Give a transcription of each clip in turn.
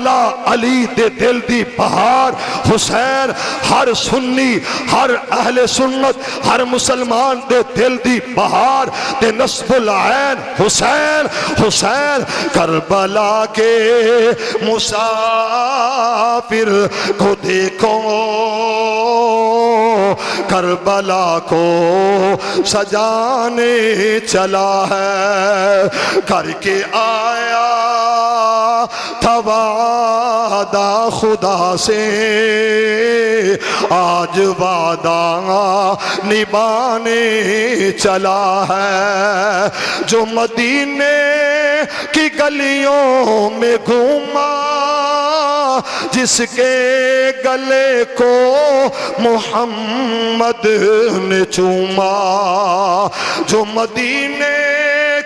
کربلا علی دے دل دی بہار حسین ہر سنی ہر اہل سنت ہر مسلمان دے دل دی بہار تے نصب العین حسین حسین کربلا کے مسافر کو دیکھو کربلا کو سجانے چلا ہے کر کے آیا تھا وعدہ خدا سے آج وعدہ نبھانے چلا ہے جو مدینے کی گلیوں میں گھوما جس کے گلے کو محمد نے چوما جو مدینے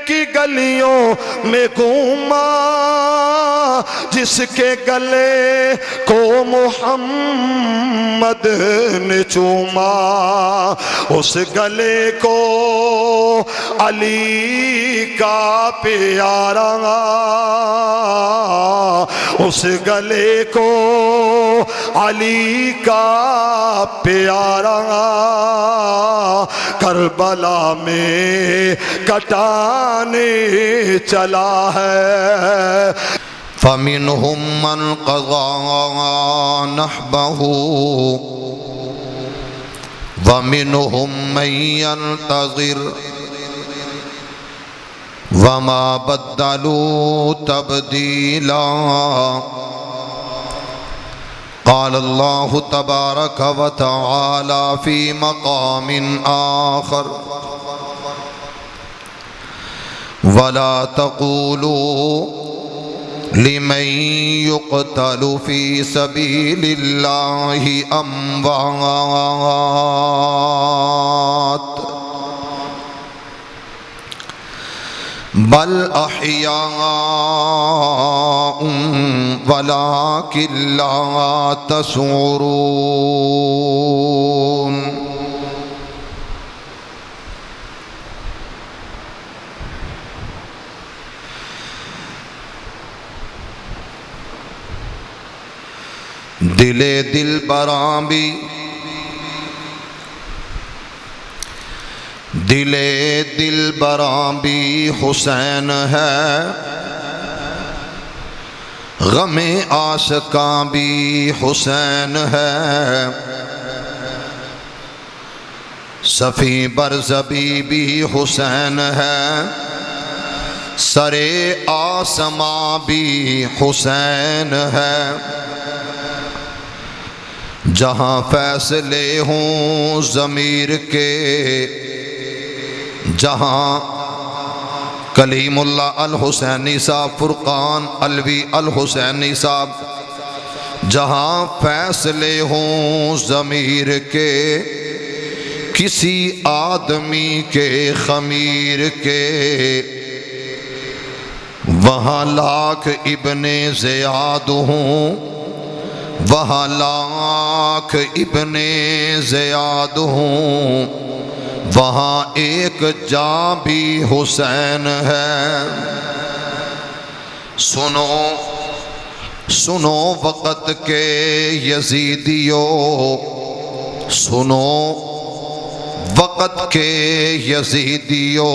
کی گلیوں میں گھوما جس کے گلے کو محمد نے چوما اس گلے کو علی کا پیارا اس گلے کو علی کا پیارا کربلا میں کٹانے چلا ہے فَمِنْهُمْ مَنْ قَضَى نَحْبَهُ وَمِنْهُمْ مَنْ يَنْتَظِرُ وَمَا بَدَّلُوا تَبْدِيلًا قال الله تبارك وتعالى في مقام آخر ولا تقولوا لمن يقتل في سبيل الله أموات بل احیاء ولکن لا تشعرون دل براں بھی دل براں بھی حسین ہے غم عاشقاں بھی حسین ہے صفی برزبی بھی حسین ہے سر آسماں بھی حسین ہے جہاں فیصلے ہوں ضمیر کے جہاں کلیم اللہ الحسینی صاحب فرقان علوی الحسینی صاحب جہاں فیصلے ہوں ضمیر کے کسی آدمی کے خمیر کے وہاں لاکھ ابن زیاد ہوں وہاں لاکھ ابن زیاد ہوں وہاں ایک جاں بھی حسین ہے سنو وقت کے یزیدیو سنو وقت کے یزیدیو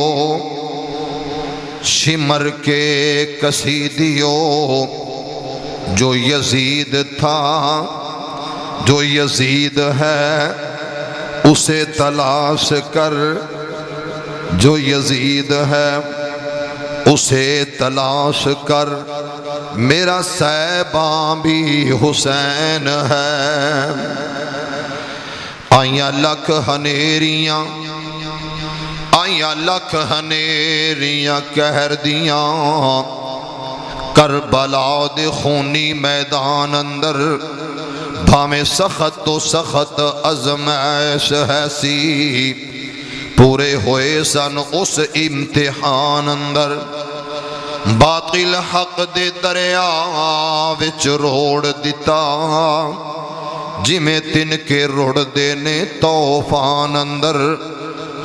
شمر کے کسیدیو جو یزید تھا جو یزید ہے اسے تلاش کر جو یزید ہے اسے تلاش کر میرا صیباں بھی حسین ہے آئیاں لکھ ہنیریاں آئیاں لکھ ہنیریاں کہر دیاں کربلا دے خونی میدان اندر بھامے سخت تو سخت ازمائش ہے سی پورے ہوئے سن اس امتحان اندر باطل حق دے دریا وچ روڑ دیتا جی میں تن کے روڑ دینے طوفان اندر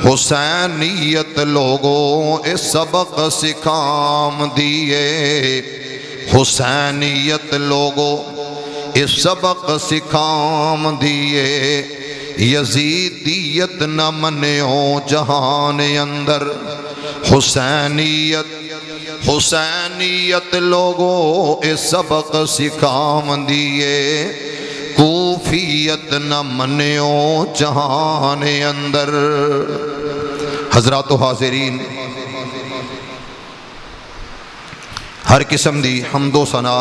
حسینیت لوگوں اے سبق سکھام دیئے حسینیت لوگو اس سبق سکھام دیے یزیدیت نہ منیو جہان اندر حسینیت لوگو اس سبق سکھام دیے کوفیت نہ منیو جہان اندر۔ حضرات و حاضرین، ہر قسم دی حمد و ثنا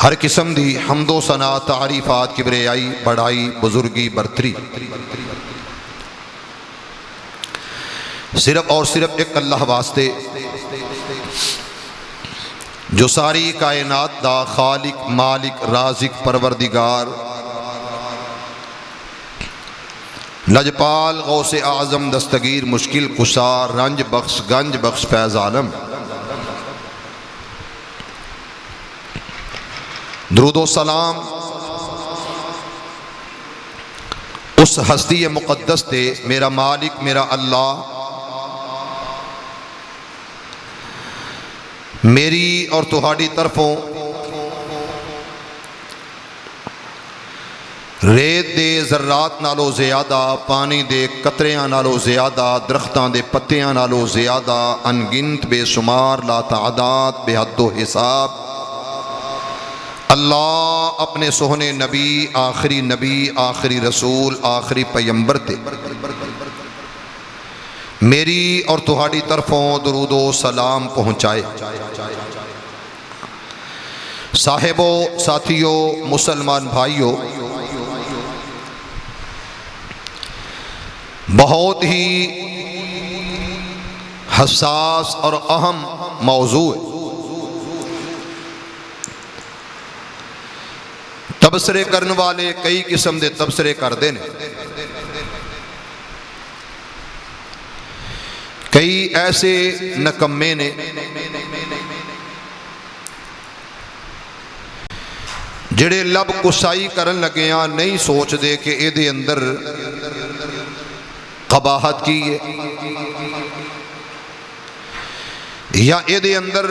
ہر قسم دی حمد و ثنا تعریفات کبریائی بڑائی بزرگی برتری صرف اور صرف ایک اللہ واسطے جو ساری کائنات دا خالق مالک رازق پروردگار لجپال غوث اعظم دستگیر مشکل کشا رنج بخش گنج بخش فیض عالم، درود و سلام اس ہستی مقدس تے میرا مالک میرا اللہ میری اور تہاڈی طرفوں ریت دے ذرات نالو زیادہ پانی دے قطریاں نالو زیادہ درختاں دے پتیاں نالو زیادہ انگنت بے شمار لا تعداد بے حد و حساب اللہ اپنے سہنے نبی آخری رسول آخری پیمبر تے میری اور تہاڈی طرفوں درود و سلام پہنچائے۔ صاحبو ساتھیو مسلمان بھائیو، بہت ہی حساس اور اہم موضوع ہے۔ تبصرے کرنے والے کئی قسم دے تبصرے کر دے نے، کئی ایسے نکمے نے جڑے لب کسائی کرن لگے ہاں نہیں سوچ دے کہ اے دے اندر قباحت کی ہے یا اے دے اندر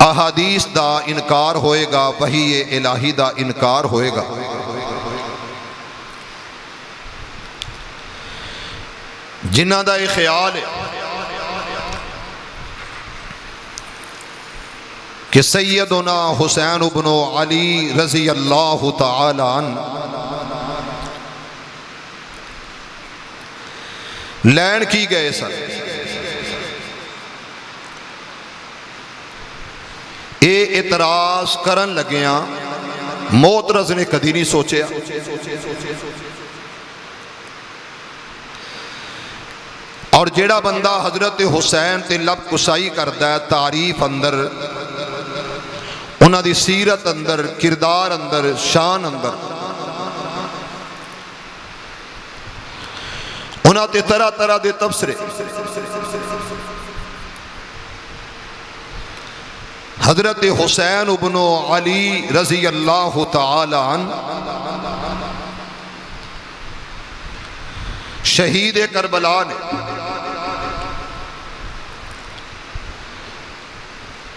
احادیث دا انکار ہوئے گا وحی الہی دا انکار ہوئے گا۔ جنہ دا یہ خیال ہے کہ سیدنا حسین بن علی رضی اللہ تعالی عنہ لین کی گئے سن، اے اعتراض کرن لگیاں معترض نے کدی نہیں سوچیا۔ اور جیڑا بندہ حضرت حسین تے لب کسائی کرتا ہے تعریف اندر انہاں دی سیرت اندر کردار اندر شان اندر انہاں تے طرح طرح دے تبصرے، حضرت حسین بن علی رضی اللہ تعالی عنہ شہید کربلا نے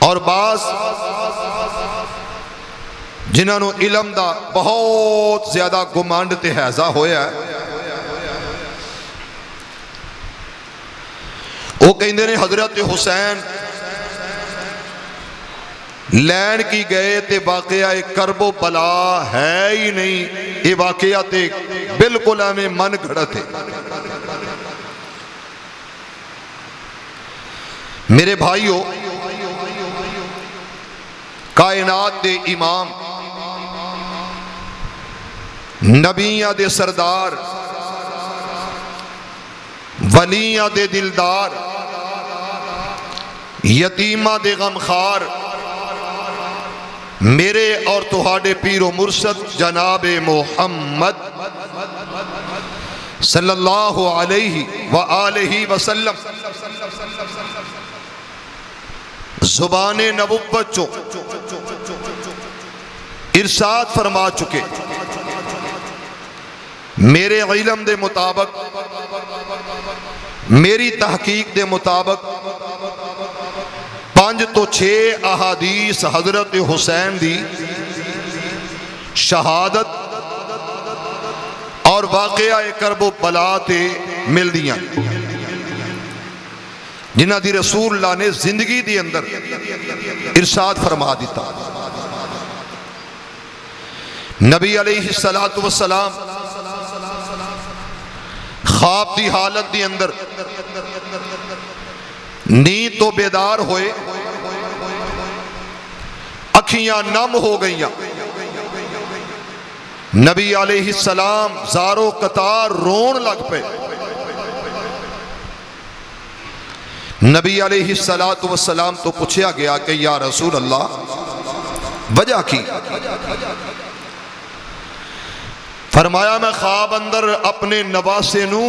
اور بعض جنہاں نو علم دا بہت زیادہ گمانڈ تے حیضہ ہویا ہے، وہ کہندے نے حضرت حسین لین کی گئے تے واقعہ کرب و بلا ہے ہی نہیں، یہ واقعہ تے بالکل ہمیں من گھڑت ہے۔ میرے بھائیو، کائنات دے امام نبیاں دے سردار ولیاں دے دلدار یتیماں دے غمخار میرے اور تہاڈے پیر و مرشد جناب محمد صلی اللہ علیہ وآلہ وسلم زبان نبوت چو ارشاد فرما چکے، میرے علم دے مطابق، میری تحقیق دے مطابق 5 تو 6 احادیث حضرت حسین دی شہادت اور واقعہ کرب و بلا تے مل دیاں جنہ دی رسول اللہ نے زندگی دی اندر ارشاد فرما دیتا۔ نبی علیہ السلام خواب دی حالت دی اندر نیند تو بیدار ہوئے، اکھیاں نم ہو گئیاں، نبی علیہ السلام زارو قطار رون لگ پے۔ نبی علیہ السلام تو پوچھا گیا کہ یا رسول اللہ وجہ کی؟ فرمایا میں خواب اندر اپنے نواسے نو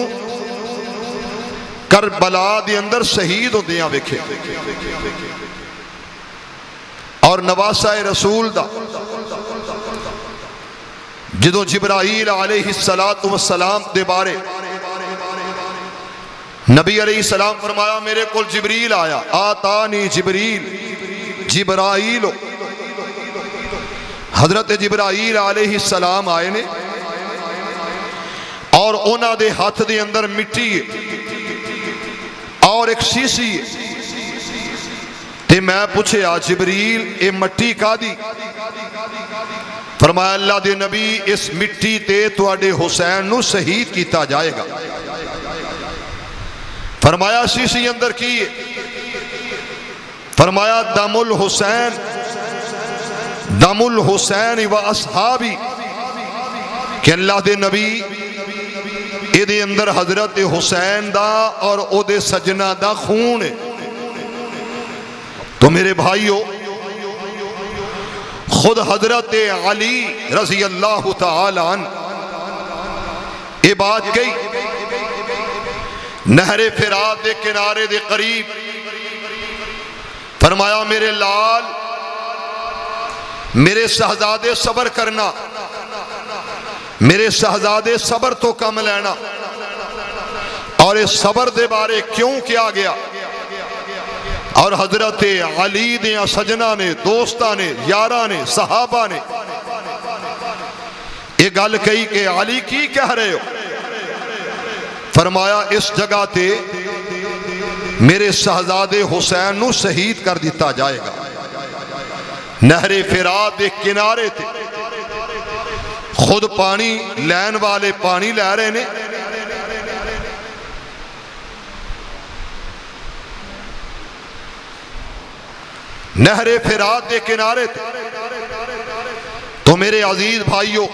کربلا دے اندر شہید ہوندیاں ویکھے، اور نواسہ رسول دا جدو جبرائیل علیہ السلام دے بارے نبی علیہ السلام فرمایا میرے کول جبریل آیا، آتانی جبرائیل حضرت جبرائیل علیہ السلام آئے نے اور اونا دے ہاتھ دے اندر مٹی اور ایک شیشی تے میں پوچھے جبریل اے مٹی کا دی؟ فرمایا اللہ دے نبی اس مٹی تے تواڈے حسین نو شہید کیتا جائے گا۔ فرمایا شیشی اندر کی؟ فرمایا دم الحسین و اصحابی، کہ اللہ دے نبی اے دے اندر حضرت حسین دا اور او دے سجنہ دا خون ہے۔ تو میرے بھائیو خود حضرت علی رضی اللہ تعالی عنہ یہ بات کہی، نہر فرات دے کنارے دے قریب، فرمایا میرے لال میرے شہزادے صبر کرنا، میرے شہزادے صبر تو کم لینا، اور اس صبر دے بارے کیوں کیا گیا؟ اور حضرت علی دیاں سجنہ نے، دوستہ نے، یارہ نے، صحابہ نے یہ گل کہی کہ علی کی کہہ رہے ہو؟ فرمایا اس جگہ تے میرے شہزادے حسین نو شہید کر دیتا جائے گا۔ نہر فرات دے کنارے تے خود پانی لین والے پانی لے رہے نے، نہر فرات دے کنارے تے۔ تو میرے عزیز بھائیو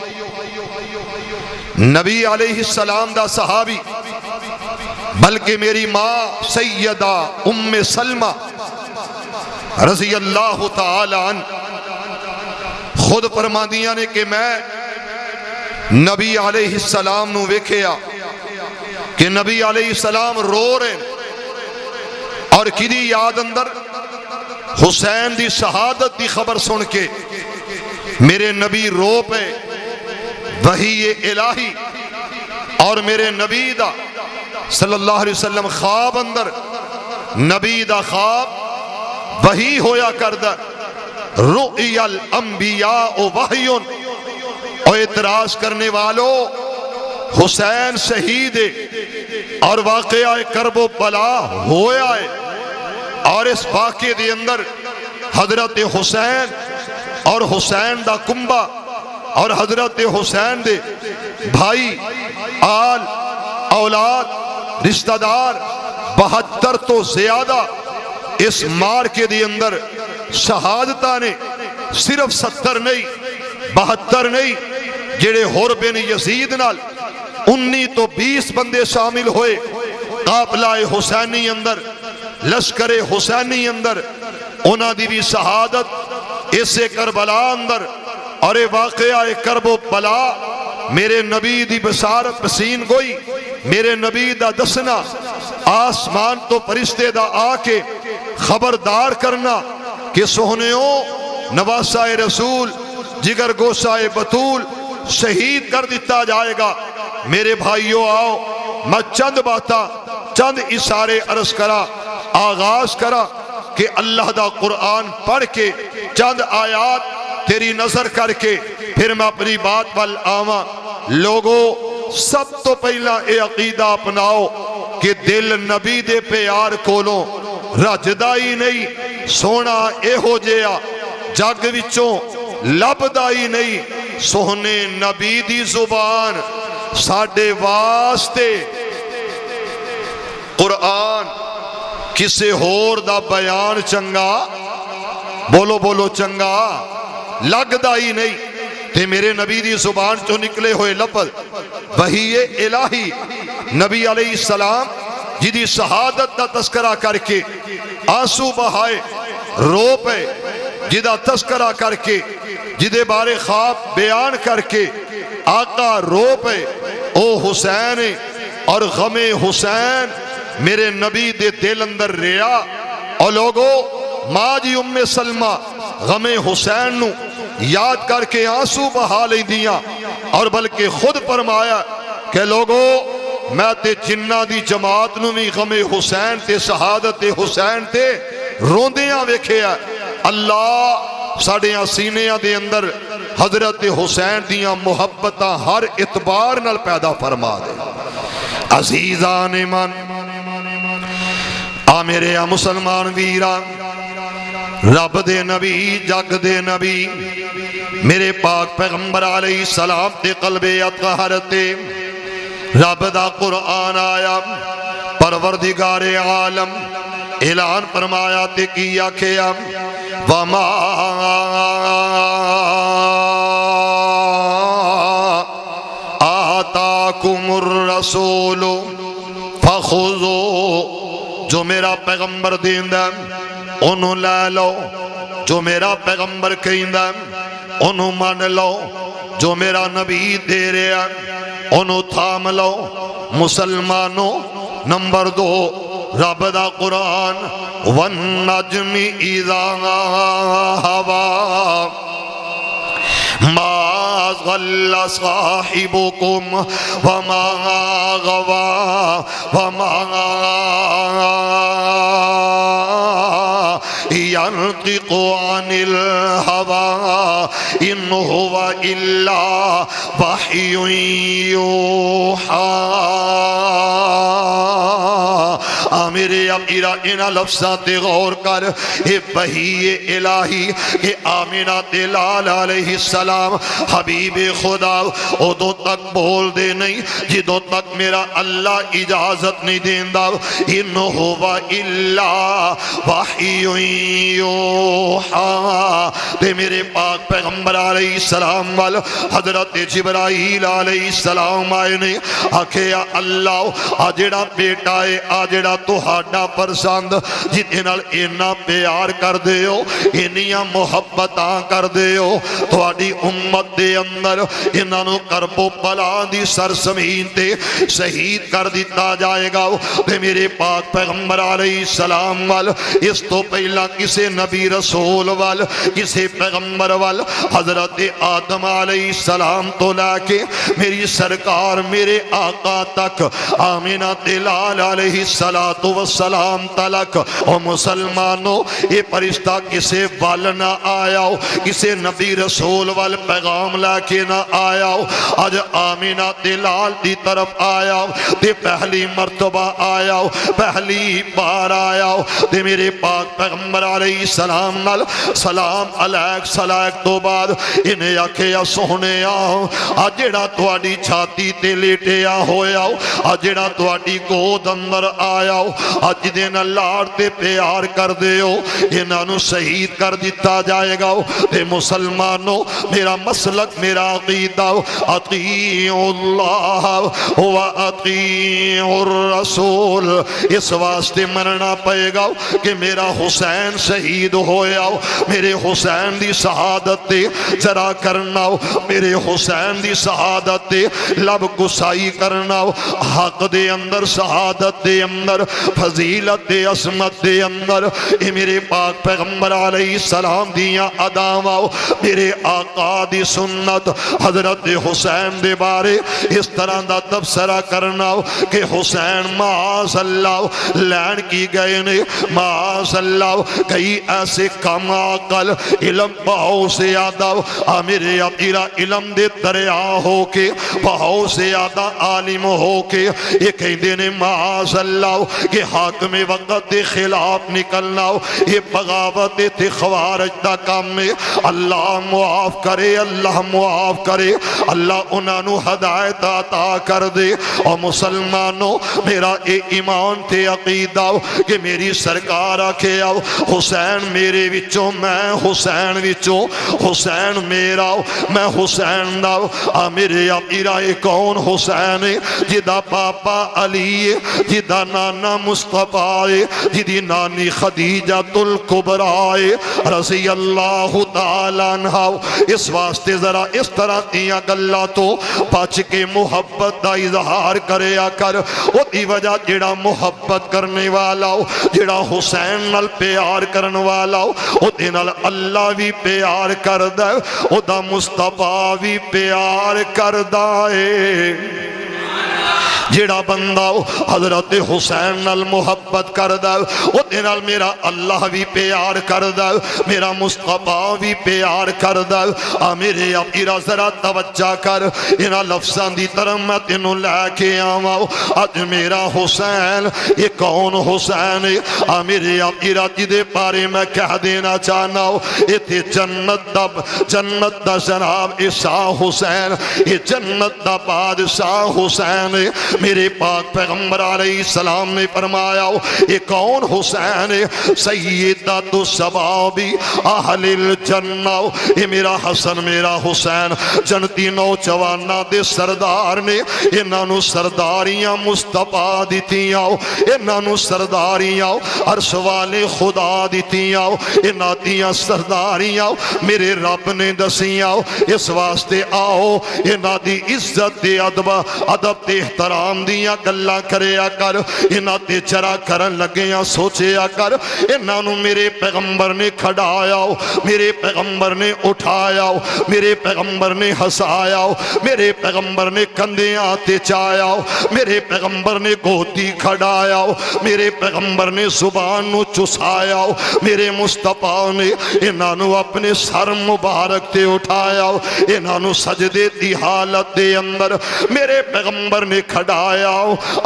نبی علیہ السلام دا صحابی بلکہ میری ماں سیدہ ام سلمہ رضی اللہ تعالی عنہ خود فرماندیاں نے کہ میں نبی علیہ السلام نو ویکھیا کہ نبی علیہ السلام رو رہے، اور کدی یاد اندر حسین دی شہادت دی خبر سن کے میرے نبی رو پے، وحی الہی اور میرے نبی دا صلی اللہ علیہ وسلم خواب اندر نبی دا خواب وحی ہویا کردہ، رؤی الانبیاء وحیون، اور اعتراض کرنے والو حسین شہید ہے اور واقعہ کرب و بلا ہویا ہے، اور اس واقعے دے اندر حضرت حسین اور حسین دا کنبہ اور حضرت حسین دے بھائی آل اولاد رشتہ دار 72 تو زیادہ اس مارکے دے اندر شہادتہ نے صرف 70 نہیں 72 نہیں، جڑے حر بن یزید نال 19 تو 20 بندے شامل ہوئے قافلہ حسینی اندر، لشکر حسینی اندر، انہاں دی بھی شہادت اسے کربلا اندر، اور اے واقعہ کرب و بلا میرے نبی دی بشارت پسین گوئی، میرے نبی دا دسنا، آسمان تو فرشتے دا آ کے خبردار کرنا کہ سہنیوں نواسہ رسول جگر گوشہ بطول شہید کر دیتا جائے گا۔ میرے بھائیوں آؤ میں چند باتاں چند اشارے عرض کرا آغاز کرا کہ اللہ دا قرآن پڑھ کے چند آیات تیری نظر کر کے پھر میں اپنی بات وال آواں۔ لوگو سب تو پہلا اے عقیدہ اپناؤ کہ دل نبی دے پیار کولوں رجدا ہی نہیں، سونا اے ہو جیا جگ وچوں لبدا ہی نہیں، سونے نبی دی زبان ساڈے واسطے قرآن کسے ہور دا بیان چنگا، بولو بولو چنگا لگدا ہی نہیں۔ تے میرے نبی دی زبان چو نکلے ہوئے لفظ وحی الہی، نبی علیہ السلام جدی شہادت دا تذکرہ کر کے آنسو بہائے رو پے، جدا تذکرہ کر کے جدے بارے خواب بیان کر کے آقا رو پے، او حسین اور غم حسین میرے نبی دے دل اندر ریا۔ اور لوگو ماں جی ام سلمہ غم حسین نو یاد کر کے آنسو بہا لیں دیاں، اور بلکہ خود فرمایا کہ لوگو میں تے جنہ دی جماعت نو بھی غم حسین تے شہادت حسین تے روندیاں ویکھیا۔ اللہ ساڑیاں سینیاں دے اندر حضرت حسین دیاں محبتاں ہر اعتبار نال پیدا فرما دے۔ عزیزان من آ میرے آ مسلمان ویران، رب دے نبی جگ دے نبی میرے پاک پیغمبر علیہ السلام تے قلب اطہر تے رب دا قرآن آیا، پروردگار عالم اعلان فرمایا تے کیا کیا وما آتاکم الرسول فخذو، جو میرا پیغمبر دیندہ انہوں لے لو، جو میرا پیغمبر کہندہ انہوں مان لو، جو میرا نبی دے رہا انہوں تھام لو۔ مسلمانوں نمبر 2 رب دا قرآن والنجم اذا ہوا ما ضل صاحبكم وما غوا وما ينطق عن الهوى إن هو إلا وحي يوحى۔ میرے امیرہ انہ لفظات غور کر، اے وحی الہی اے آمینہ دلال علیہ السلام حبیب خدا ادو تک بول دے نہیں جدو تک میرا اللہ اجازت نہیں دیندہ۔ ان ہوا الا وحی یوحا، دے میرے پاک پیغمبر علیہ السلام وال حضرت جبرائیل علیہ السلام آئے نے آکھے یا اللہ آجڑا بیٹا ہے آجڑا تہاڈا پرسند جتے نال اینا پیار کر دے ہو اینیاں محبتاں کر دے ہو تہاڈی امت دے اندر انہاں نو کرب و بلا دی سرزمین تے شہید کر دیتا جائے گا۔ تے میرے پاک پیغمبر علیہ السلام وال اس تو پہلا کسے نبی رسول وال کسے پیغمبر وال حضرت آدم علیہ السلام تو لے کے میری سرکار میرے آقا تک آمینہ دلال علیہ السلام تلک۔ او مسلمانوں یہ فرشتہ کسے وال نہ آیا ہو، کسے نبی رسول وال پیغام لے کے نہ آیا ہو، آج آمینہ دلال دی طرف آیا ہو، تے پہلی مرتبہ آیا ہو، پہلی بار آیا ہو، تے میرے پاک پیغمبر علیہ السلام نال سلام علیک سلیک تو بعد انہیں آکھیا سونے آؤ آجڑا تواڈی چھاتی تے لیٹیا ہویا ہو، آجڑا تواڈی گود اندر آیا ہو، آج دن لاڑ تے پیار کر دے ہو، انہاں نو شہید کر دیتا جائے گا۔ تے مسلمانوں میرا مسلک میرا عقیدہ اطیعوا اللہ و اطیعوا الرسول، اس واسطے مرنا پائے گا کہ میرا حسین شہید ہویا ہو، میرے حسین دی شہادت تے ذرا کرنا ہو، میرے حسین دی شہادت تے لب گسائی کرنا ہو، حق دے اندر شہادت دے اندر فضیلت عصمت دے اندر اے میرے پاک پیغمبر علیہ السلام دیاں اداواں میرے آقا دی سنت حضرت حسین دے بارے اس طرح دا تبصرہ کرنا کہ حسین معاذ اللہ لین کی گئے نے معاذ اللہ کئی ایسے کم عقل علم بہت سے زیادہ میرے اپیرا علم دے دریا ہو کے بہت سے زیادہ عالم ہو کے یہ کہندے نے معاذ اللہ کہ حاکم وقت دے خلاف نکلنا یہ بغاوت تے خوارج دا کام میں اللہ معاف کرے اللہ معاف کرے اللہ انہاں نو ہدایت عطا کر دے اور مسلمانوں میرا اے ایمان تے عقیدہ کہ میری سرکار آکھے آؤ حسین میرے وچوں میں حسین وچوں حسین میرا میں حسین دا میرے اپیرا کون حسین جدا پاپا علی جدا نانا مصطفیٰ جدی نانی خدیجہ الکبریٰ رضی اللہ تعالیٰ عنہ اس واسطے ذرا اس طرح دیاں گلاں تو بچ کے محبت دا اظہار کریا کر او دی وجہ جڑا محبت کرنے والا ہو جڑا حسین نال پیار کرنے والا ہو او دے نال اللہ بھی پیار کردہ او دا مصطفیٰ بھی پیار کردہ ہے جڑا بندہ حضرت حسین نال محبت کردہ او دے نال میرا اللہ بھی پیار کردہ میرا مصطفیٰ بھی پیار کردہ میرے اپیرا ذرا توجہ کر انہا لفظان دی طرح میں تینوں لے کے آواؤ آج میرا حسین یہ کون حسین ہے میرے اپیرا جدے بارے میں کہہ دینا چاہنا ہو یہ تھے جنت دا جناب عیسیٰ حسین یہ جنت دا بادشاہ حسین ہے میرے پاک پیغمبر علیہ السلام نے فرمایا یہ کون حسین ہے سیدۃ الشباب اہل الجنہ یہ میرا حسن میرا حسین جنتی نوجواناں دے سردار نے انہاں نو سرداریاں مصطفیٰ دتیاں انہاں نو سرداریاں عرش والے خدا دتیاں انہاں دیاں سرداریاں میرے رب نے دسیاں اس واسطے آؤ انہاں دی عزت دے ادب تے احترام دیاں گلاں کریا کر انہاں تے چرا کرن لگیاں سوچیا کر انہاں نو میرے پیغمبر نے کھڑایا میرے پیغمبر نے اٹھایا میرے پیغمبر نے ہسایا میرے پیغمبر نے کندیاں تے چایا میرے پیغمبر نے گوتی کھڑایا میرے پیغمبر نے زبان نو چسایا میرے مصطفیٰ نے انہاں نو اپنے سر مبارک تے اٹھایا انہاں نو سجدے دی حالت دے اندر میرے پیغمبر نے کھڑایا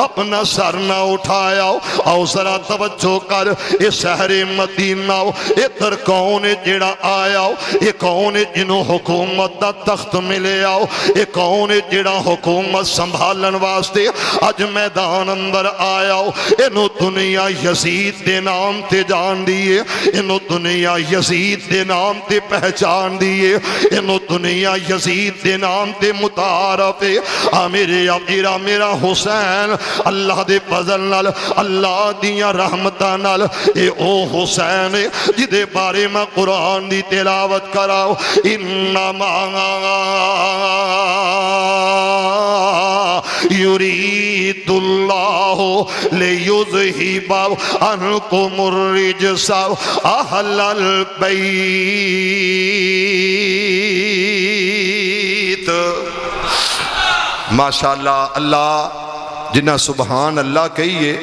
اپنا سر نہ اٹھایا او ذرا توجہ کر یہ شہر مدینہ ادھر کون جڑا آیا یہ کون جنہوں حکومت دا تخت ملے آؤ یہ کون جڑا حکومت سنبھالن واسطے اج میدان اندر آیا انہوں دنیا یزید دے نام تے جان دیئے انہوں دنیا یزید دے نام تے پہچان دیئے انہوں دنیا یزید دے نام تے متعارف میرے اپیرا میرا حسین اللہ دے فضل نال اللہ دیاں رحمتاں نال اے او حسین جدے بارے میں قرآن دی تلاوت کراؤ انما یرید اللہ لیذہب عنکم الرجس اہل البیت ماشاءاللہ اللہ جنہ سبحان اللہ کہیے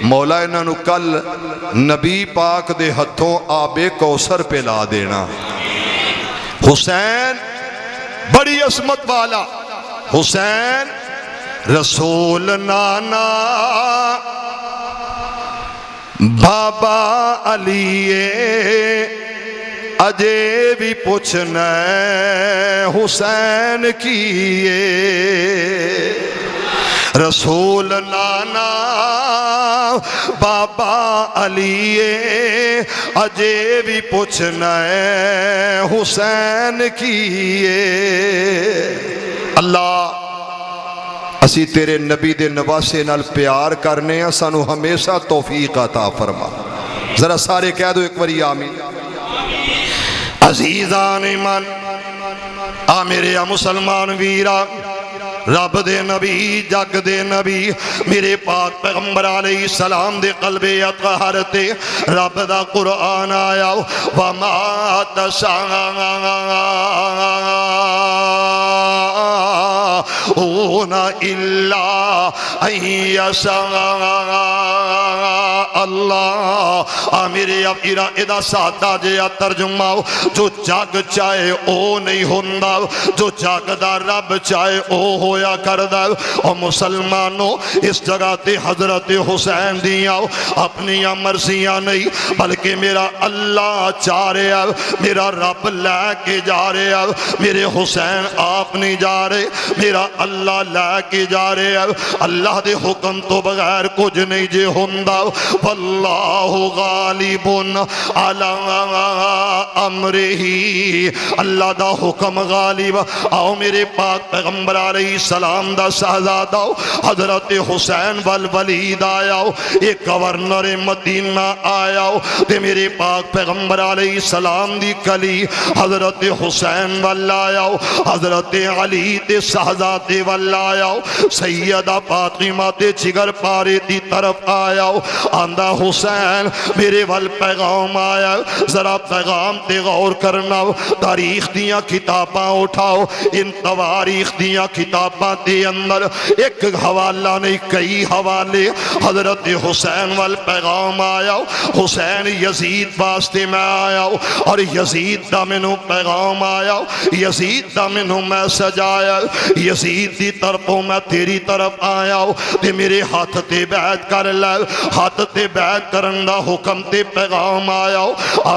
مولا انہاں نو کل نبی پاک دے ہتھوں آب کوثر پہ لا دینا حسین بڑی عظمت والا حسین رسول نانا بابا علی اجے بھی پوچھنا حسین کیے رسول نانا بابا علی اجے بھی پوچھنا حسین کیے اللہ اسی تیرے نبی دے نواسے نال پیار کرنے ہیں سانو ہمیشہ توفیق عطا فرما ذرا سارے کہہ دو ایک باری آمین عزیزان ایمان میرے مسلمان ویرا رب دے نبی جگ دے نبی میرے پاک پیغمبر علیہ السلام دے قلب اطہر تے رب دا قرآن آیا وما تشاءون الا ان یشاء اللہ۔ میرے اب ادھا سادہ جیا ترجمہ جو جگ چاہے او نہیں ہوندہ، جو جگ دا رب چاہے او ہویا کردہ۔ اور مسلمانوں اس جگہ تے حضرت حسین دیا اپنی مرضیاں نہیں بلکہ میرا اللہ چاہ رہے ہیں، میرا رب لے کے جا رہے ہیں، میرے حسین آپ نہیں جا رہے، میرا اللہ لے کے جا رہے ہیں۔ اللہ دے حکم تو بغیر کچھ نہیں جے ہوندہ۔ واللہ غالب علی امرہ، اللہ دا حکم غالب۔ آؤ میرے پاک پیغمبر علیہ السلام دا شہزادہ حضرت حسین والولید آیا، ایک گورنر مدینہ آیا تے میرے پاک پیغمبر علیہ السلام دی کلی حضرت حسین والایا، حضرت علی تے شہزادے والایا، سیدہ فاطمہ تے جگر پارے دی طرف آیا، آندہ حسین میرے وال پیغام آیا، ذرا پیغام تے غور کرنا۔ تاریخ دیاں کتاباں اٹھاؤ، ان تواریخ دیاں کتاباں دے اندر ایک حوالہ نہیں کئی حوالے۔ حضرت حسین وال پیغام آیا، حسین یزید واسطے میں آیا اور یزید دا منو پیغام آیا، یزید دا منو میسج آیا، یزید دی طرفوں میں تیری طرف آیا تے میرے ہاتھ تے بیعت کر لے، ہاتھ تے بیعت کرن دا حکم تے پیغام آیا۔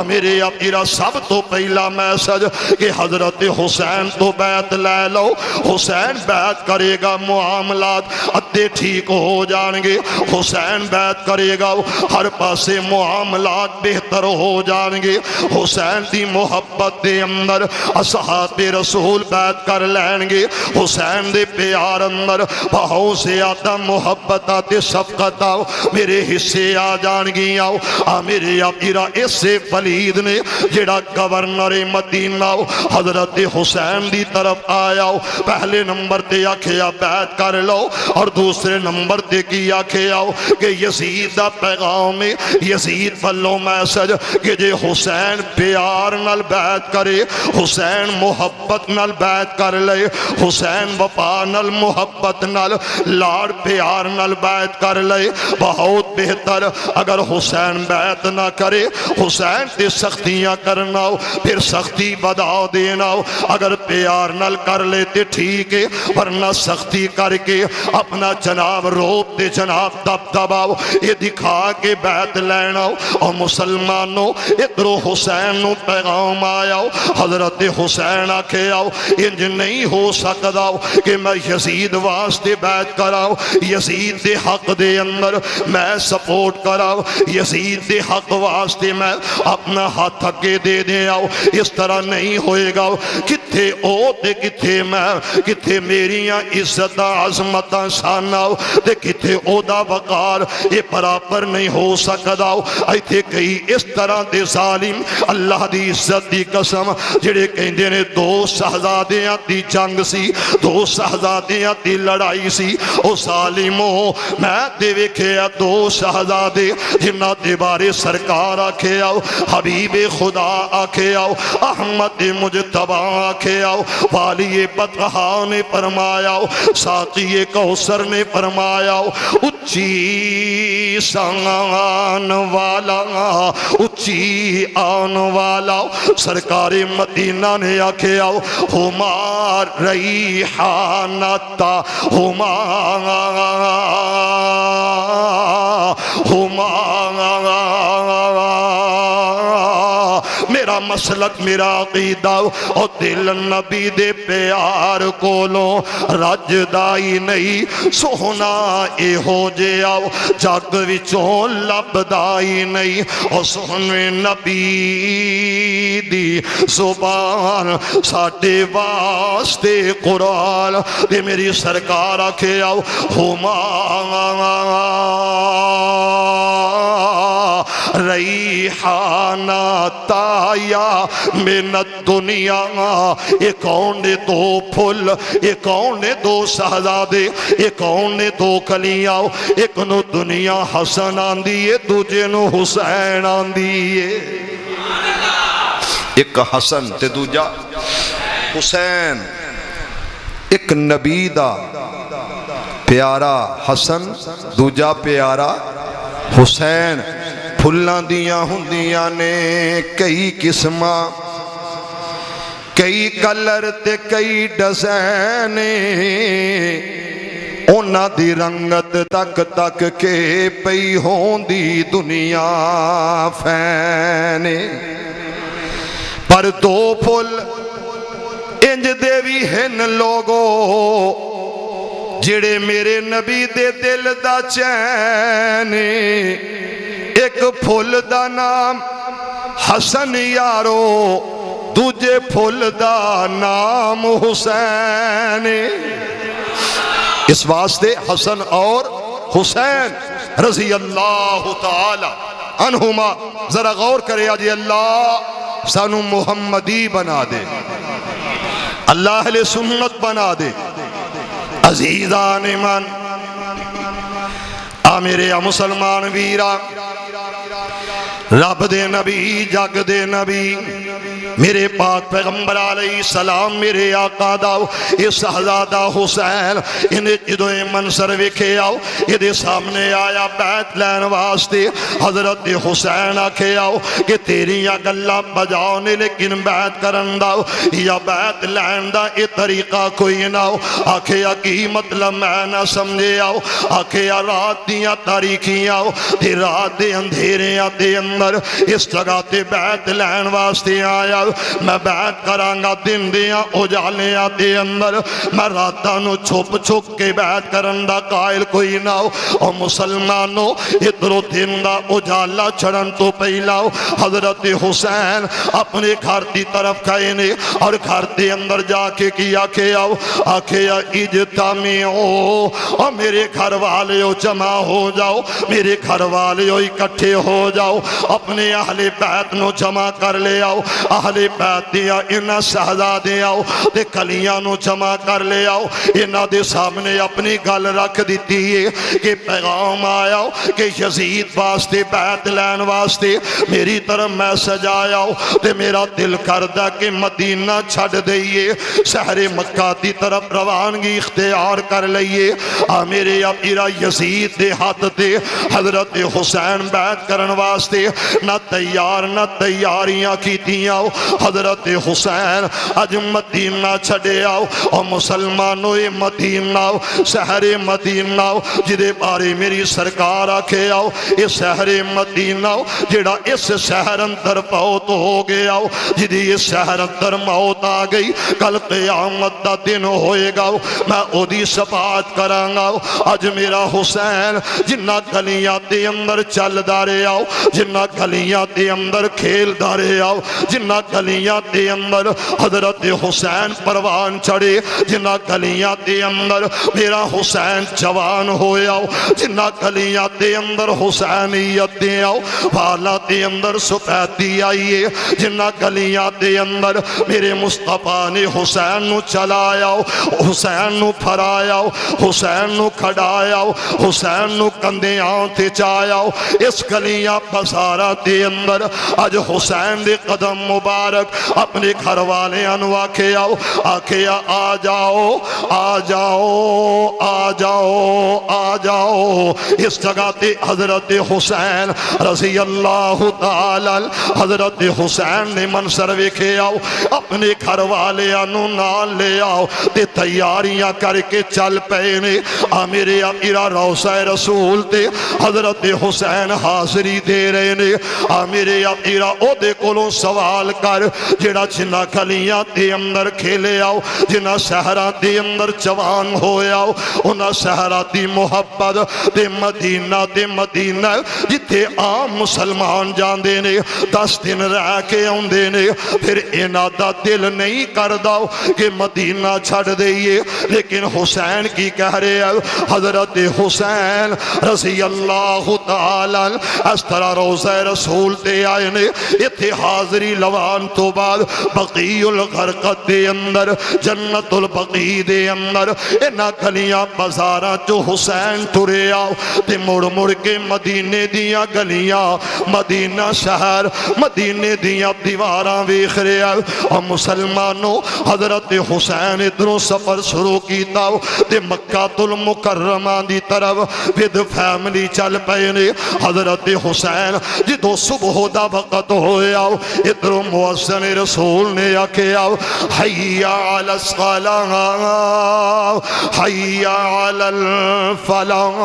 میرے اب سب تو پہلا میسج کہ حضرت حسین تو بیعت لے لو، حسین بیعت کرے گا معاملات ادھے ٹھیک ہو جان گے، حسین بیعت کرے گا ہر پاسے معاملات بہتر ہو جان گے، حسین دی محبت دے اندر اصحاب رسول بیعت کر لین گے، حسین دے پیار اندر بہت سے آتا محبت آتے شفقت آؤ میرے حصے آ جان گیا۔ میرے اب اس سے ولید نے جڑا گورنر مدینہ حضرت حسین دی طرف آیا، پہلے نمبر تے آکھیا بیعت کر لو اور دوسرے نمبر تے کی آکھیا کہ یزید دا پیغام یزید فلو میسج کہ جے حسین پیار نال بیعت کرے، حسین محبت نال بیعت کر لے، حسین وفا نال محبت نال لاڑ پیار نال بیعت کر لے بہت بہتر۔ اگر حسین بیعت نہ کرے، حسین تے سختیاں کرنا پھر سختی بدا دینا، اگر پیار نال کر لیتے ٹھیک ہے ورنہ سختی کر کے اپنا جناب روپ تے جناب دب دباؤ یہ دکھا کے بیعت لینا۔ اور مسلمانوں ادھرو حسین نو پیغام آیا، حضرت حسین آکھے آؤ انج نہیں ہو سکتا کہ میں یزید واسطے بیعت کراؤ، یزید دے حق دے اندر میں سپورٹ کراؤ، یزید دے حق واسطے میں اپنا ہاتھ اگے دے دے آؤ، اس طرح نہیں ہوئے گا۔ کتھے او تے کتھے میں، کتھے میریاں عزت عظمت شاناؤ تے کتھے او دا وقار یہ برابر نہیں ہو سکتا۔ ایتھے کئی اس طرح دے ظالم اللہ دی عزت دی قسم جڑے کہندے نے دو شہزادیاں دی جنگ سی، دو شہزادیاں دی لڑائی سی، او ظالموں میں دے ویکھے دو شہزادے جنہ دے بارے سرکار آکھے آؤ، حبیب خدا آکھے آؤ، احمد مجتبی آکھے آؤ، والی بطحا نے فرمایا، ساقی کوثر نے فرمایا، اچھی سان والا اچھی آن والا سرکار مدینہ نے آکھے آؤ، ہما ریحانتا ہما میرا مسلک میرا عقیدہ اور دل نبی دے پیار کولوں رج دائی نہیں سونا اے ہو جے آؤ جگ وچوں لب دائی نہیں اور سونے نبی دی زبان ساٹے واسطے قرآن دے میری سرکار آکھے آؤ ہما ریحانہ تایا من الدنیا. یہ کون نے دو پھل، یہ کون نے دو شہزادے، یہ کون نے دو کلیاں. ایک نو دنیا حسن آندی ہے، دوجے نو حسین آندی ہے. ایک حسن تے دوجا حسین. ایک نبی دا پیارا حسن، دوجا پیارا حسین. پھلاں دیاں ہوندیاں نے کئی قسماں، کئی کلر تے کئی ڈیزائن. اونا دی رنگت تک تک کے پئی ہوندی دنیا فین. پر دو پھل انج دے بھی ہن لوگو جڑے میرے نبی دے دل دا چین. ایک پھل دا نام حسن یارو، دوجے پھل دا نام حسین. اس واسطے حسن اور حسین رضی اللہ تعالی عنہما ذرا غور کرے آجی اللہ سانو محمدی بنا دے، اللہ اہل سنت بنا دے. عزیزان من آ میرے مسلمان ویرا، رب دے نبی جگ دے نبی میرے پاک پیغمبر علیہ السلام میرے آقا داؤ یہ شہزادہ حسین انہیں جدو منظر وکھے آؤ یہ سامنے آیا بیعت لین واسطے. حضرت حسین آکھے آؤ کہ تیری یا گلہ بجاؤ نے لیکن بیعت کرن داؤ یا بیعت لین دا یہ طریقہ کوئی نہ ہو. آکھے یا کی مطلب میں نہ سمجھے آؤ. آکھے یا رات دیاں تاریخی آؤ تے رات دے اندھیرے آتے اندر اس جگہ تے بیعت لین واسطے آیا. میں بیعت کرانگا دن دیاں اجالیاں دے اندر، میں راتاں نو چھپ چھپ کے بیعت کرن دا قائل کوئی نہ ہو. اور مسلمانوں ادھرو دن دا اجالا چھڑن تو پہلاؤ حضرت حسین اپنے گھر دی طرف کہنے اور گھر دے اندر جا کے کیا کہ آؤ آکھے یا اجتمعو، اور میرے گھر والے جمع ہو جاؤ، میرے گھر والے اکٹھے ہو جاؤ، اپنے اہل بیت نو جمع کر لے آؤ. اہل بیت دیا انہاں شہزادے آؤ تے کلیاں نو جمع کر لے آؤ. انہاں دے سامنے اپنی گل رکھ دیتی ہے کہ پیغام آیا کہ یزید واسطے بیت لین واسطے میری طرف میسج آیا تے میرا دل کردہ کہ مدینہ چھڑ دئیے، شہر مکہ دی طرف روانگی اختیار کر لئیے. میرے اپیرا یزید دے ہاتھ دے حضرت حسین بیعت کرن واسطے نہ تیار نہ تیاریاں کی دیاں. حضرت حسین اج مدینہ چھڑے آؤ اور مسلمانوں مدینہ شہر مدینہ جدے بارے میری سرکار آکھے آؤ اس شہر مدینہ جڑا اس شہر اندر موت ہو گیا جدی اس شہر اندر موت آ گئی کل قیامت دا دن ہوئے گا میں او دی شفاعت کرانگا. اج میرا حسین جنہ گلیاں دے اندر چل دارے آؤ، جنہ گلیاں دے اندر کھیل دارے آؤ، جنہ گلیاں دے اندر حضرت حسین پروان چڑھے، جنہ گلیاں دے اندر میرا حسین جوان ہوئے آؤ، جنہ گلیاں دے اندر حسینیت دے آؤ والا دے اندر سفیدی آئیے، جنہ گلیاں دے اندر میرے مصطفیٰ نے حسین نو چلایا حسین نو پھرایا حسین نو کھڑایا حسین نو کندیاں تے چایا. اس گلیاں بازارہ دے اندر اج حسین دے قدم مبارک اپنے گھر والے انو آکھے آؤ آکھے آ جاؤ آ جاؤ آ جاؤ آ جاؤ. اس جگہ تے حضرت حسین رضی اللہ تعالی حضرت حسین نے منظر ویکھے آؤ اپنے گھر والے انو نال لے آؤ تے تیاریاں کر کے چل پینے. میرے اپیرا روضہ رسول تے حضرت حسین حاضری دے رہے نے. میرے اپیرا او دے کولوں سوال کر جڑا جنہ گلیاں دے اندر کھیلے آؤ جنہ شہراں دے اندر جوان ہوئے آؤ انہاں شہراں دی محبت دے مدینہ جتھے عام مسلمان جاندے نے 10 دن رہ کے آندے نے پھر انہاں دا دل نہیں کردا کہ مدینہ چھڑ دئیے لیکن حسین کی کہہ رہے ہیں حضرت حسین رضی اللہ تعالیٰ اس طرح روضہ رسول تے آئے نے اتھے حاضری لوان تو بعد بقیع الغرقت دے اندر جنت البقیع دے اندر انہاں گلیاں بازاراں جو حسین ٹرے آؤ تے مڑ کے مدینے دیاں گلیاں مدینہ شہر مدینے دیاں دیواراں ویکھ رہے آؤ اور مسلمانوں حضرت حسین ادھروں سفر شروع کیتا تے مکہ المکرمہ دی طرف ود فیملی چل پئے نے حضرت حسین جدو صبح دا وقت ہویا ادھروں مؤذن رسول نے آکھیا حی علی الصلاۃ حی علی الفلاح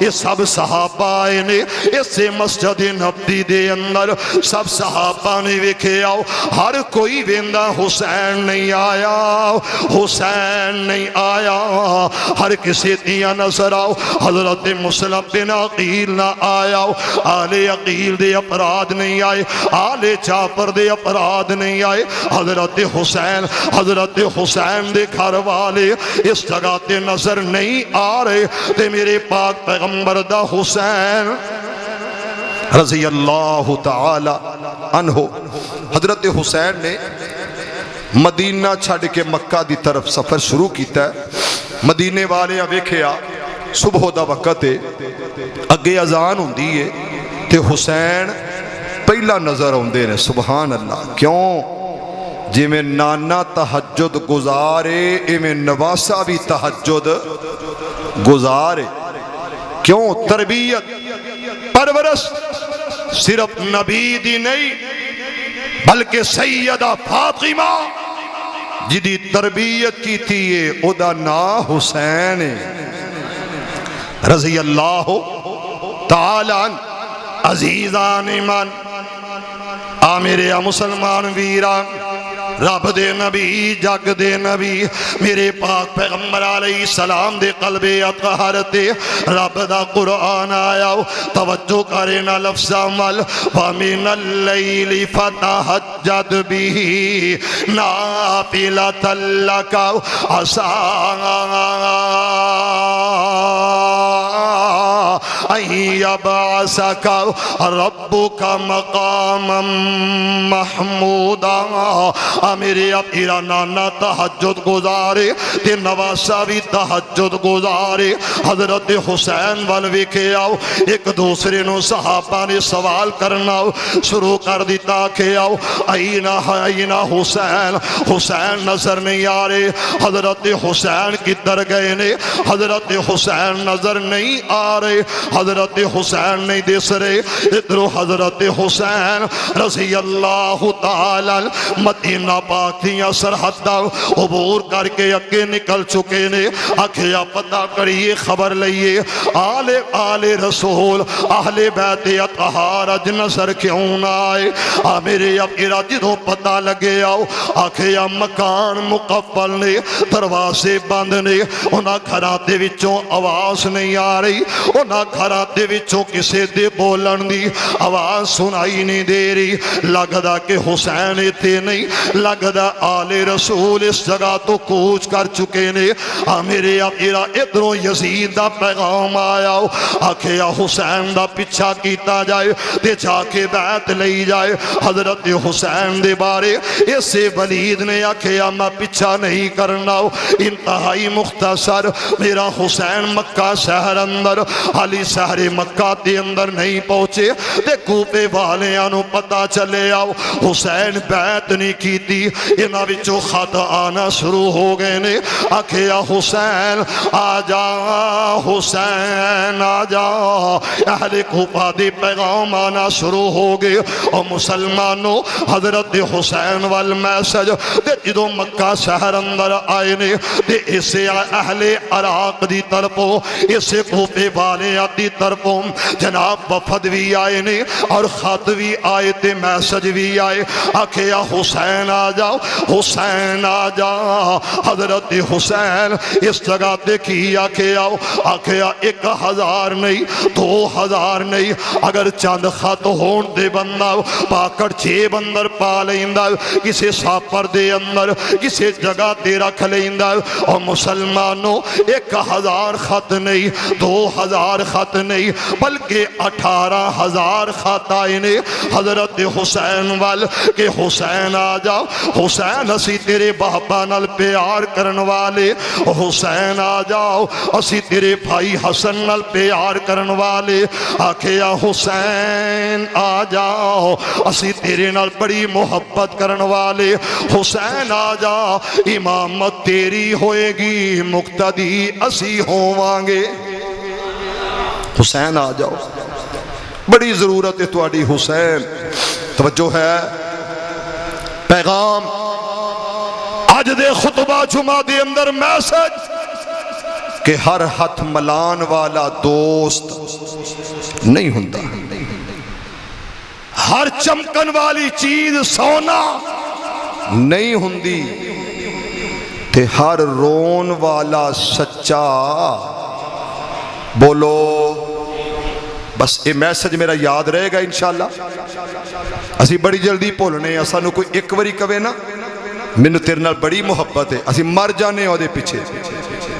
یہ سب صحابہ آئے نے اس مسجد نبوی دے اندر سب صحابہ نے ویکھیا ہر کوئی ویندا حسین نہیں آیا حسین نہیں آیا ہر کسی دیا نظر آؤ حضرت مسلم بن عقیل نہ آیا آل عقیل دے اپراد نہیں آئے آل جعفر دے اپراد نہیں آئے حضرت حسین دے گھر والے اس جگہ تے نظر نہیں آ رہے تے میرے پاک پیغمبر دا حسین رضی اللہ تعالی عنہ حضرت حسین نے مدینہ چھڑ کے مکہ دی طرف سفر شروع کیتا ہے مدینے والے ویکھیا صبح دا وقت ہے اگے اذان ہوندی ہے تے حسین پہلا نظر آندے نے سبحان اللہ کیوں جی میں نانا تہجد گزارے ایویں نواسا بھی تہجد گزارے کیوں تربیت پرورش صرف نبی دی نہیں بلکہ سیدہ فاطمہ جدی تربیت کی تھی او دا نا حسین رضی اللہ تعالیٰ عزیزان ایمان آمیرے مسلمان ویران رب دے نبی جگ دے نبی میرے پاک پیغمبر علیہ السلام دے قلب اطہر تے رب دا قرآن آیا توجہ کرنا لفظ عمل وَمِنَ اللَّيْلِ فَتَحَجَّدْ بِهِ نَافِلَةً لَكَ عَسَىٰ أَن يَبْعَثَكَ رَبُّكَ مَقَامًا مَحْمُودًا میرے اپیرا نانا تہجد گزارے تے نواسا بھی تہجد گزارے حضرت حسین والویکھے آؤ ایک دوسرے نو صحابہ نے سوال کرنا شروع کر دیتا کہ آؤ اینا حسین حسین نظر نہیں آ رہے حضرت حسین کدھر گئے نے حضرت حسین نظر نہیں آ رہے حضرت حسین نہیں دس رہے ادھرو حضرت حسین رضی اللہ تعالی مدینہ پاک دیاں سرحداں عبور کر کے اگے نکل چکے نے آکھیا پتہ کریے خبر لئیے آل رسول اہل بیت اطہار اج نظر کیوں نہ آئے میرے اپیرا جدوں پتہ لگے آؤ آکھیا مکان مقفل نے دروازے بند نے انہاں گھراں دے وچوں آواز نہیں آ رہی انہاں گھراں دے وچوں کسے دے بولن دی آواز سنائی نہیں دے رہی لگدا کہ حسین ایتھے نہیں لگدا آل رسول اس جگہ تو کوچ کر چکے نے میرے اپیرا ادھروں یزید دا پیغام آیا آکھیا حسین دا پیچھا کیتا جائے تے جا کے بیعت لئی جائے حضرت حسین دے بارے اسے ولید نے آکھیا میں پیچھا نہیں کرنا انتہائی مختصر میرا حسین مکہ شہر اندر علی شہر مکہ دے اندر نہیں پہنچے تے کوپے والیاں نو پتہ چلے آؤ حسین بیعت نہیں کیتی انہاں وچوں خط آنا شروع ہو گئے نے آکھیا حسین آجا حسین آجا اہل کوفہ دے پیغام آنا شروع ہو گئے اور مسلمانوں حضرت حسین والمیسج دے جدو مکہ شہر اندر آئے نے دے اسے اہل عراق دی طرفوں اسے کوفے والے دی دی طرفوں جناب وفد بھی آئے نے اور خط بھی آئے تے میسج بھی آئے آکھیا حسین آ جاؤ حسین آ جا حضرت حسین اس جگہ تے کی آکھیا 1000 نہیں 2000 نہیں اگر چند خط ہون دے بندہ پاکڑ 6 بندر پا لیندہ کسے ساپر دے اندر کسے جگہ تے رکھ لیندہ اور مسلمانوں 1000 خط نہیں 2000 خط نہیں بلکہ 18000 خط آئے نے حضرت حسین وال کہ حسین آ جاؤ حسین اسی تیرے بابا نال پیار کرن والے حسین آ جاؤ اسی تیرے بھائی حسن نال پیار کرن والے آکھیا حسین آ جاؤ اسی تیرے نال بڑی محبت کرن والے حسین آ جا امامت تیری ہوئے گی مقتدی اسی ہووانگے حسین آ جاؤ بڑی ضرورت ہے تواڈی حسین توجہ ہے پیغام اج دے خطبہ جمعہ دے اندر میسج کہ ہر ہاتھ ملان والا دوست نہیں ہوندا ہر چمکن والی چیز سونا نہیں ہوندی تے ہر رون والا سچا بولو بس یہ میسج میرا یاد رہے گا انشاءاللہ اسی بڑی جلدی بھولنے سانو کوئی ایک واری کہے نا مینوں تیرے نال بڑی محبت ہے اسی مر جانے او دے پیچھے